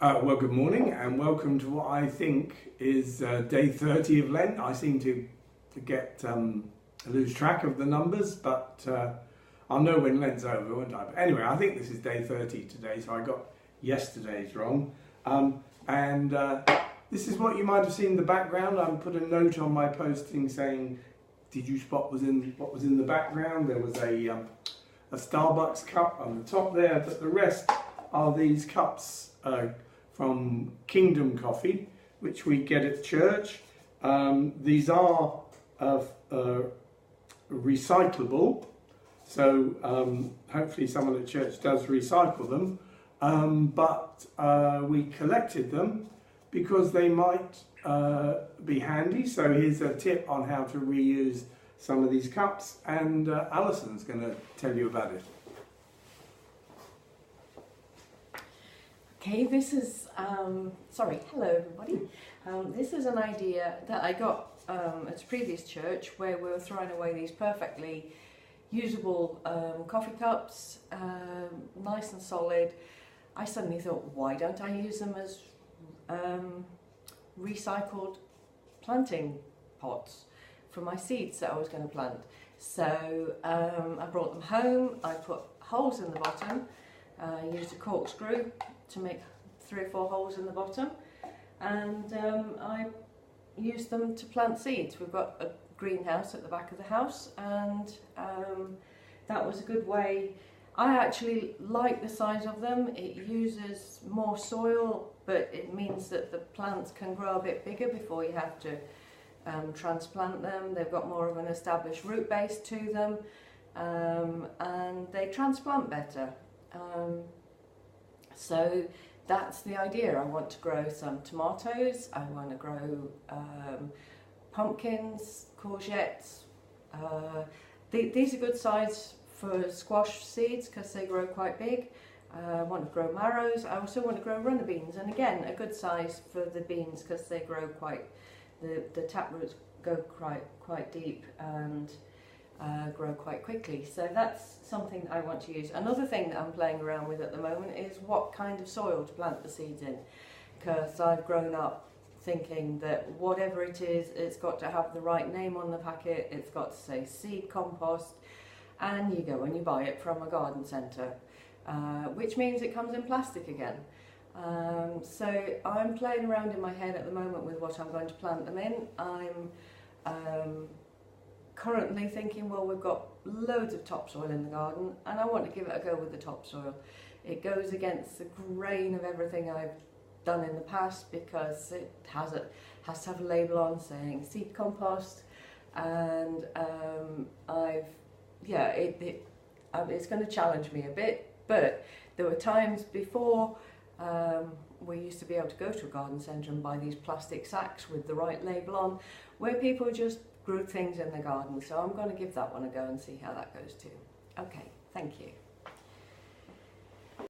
Well, good morning and welcome to what I think is day 30 of Lent. I seem to lose track of the numbers, but I'll know when Lent's over, won't I? But anyway, I think this is day 30 today, so I got yesterday's wrong. This is what you might have seen in the background. I put a note on my posting saying, did you spot what was in the background? There was a Starbucks cup on the top there, but the rest are these cups from Kingdom Coffee, which we get at church. These are recyclable, so hopefully someone at church does recycle them, but we collected them because they might be handy. So here's a tip on how to reuse some of these cups, and Alison's going to tell you about it. Okay, this is, hello everybody. This is an idea that I got at a previous church where we were throwing away these perfectly usable coffee cups, nice and solid. I suddenly thought, why don't I use them as recycled planting pots for my seeds that I was going to plant. So I brought them home, I put holes in the bottom, used a corkscrew to make 3 or 4 holes in the bottom, and I used them to plant seeds. We've got a greenhouse at the back of the house, and that was a good way. I actually like the size of them. It uses more soil, but it means that the plants can grow a bit bigger before you have to transplant them. They've got more of an established root base to them, and they transplant better. So that's the idea. I want to grow some tomatoes, I want to grow pumpkins, courgettes. These are good size for squash seeds because they grow quite big. I want to grow marrows. I also want to grow runner beans, and again a good size for the beans because they grow quite, the tap roots go quite deep and grow quite quickly. So that's something that I want to use. Another thing that I'm playing around with at the moment is what kind of soil to plant the seeds in, because I've grown up thinking that whatever it is, it's got to have the right name on the packet. It's got to say seed compost, and you go and you buy it from a garden centre, which means it comes in plastic again. So I'm playing around in my head at the moment with what I'm going to plant them in. I'm currently thinking, well, we've got loads of topsoil in the garden and I want to give it a go with the topsoil. It goes against the grain of everything I've done in the past because it has to have a label on saying seed compost, and it's going to challenge me a bit, but there were times before we used to be able to go to a garden centre and buy these plastic sacks with the right label on, where people just grew things in the garden. So I'm going to give that one a go and see how that goes too. Okay, thank you.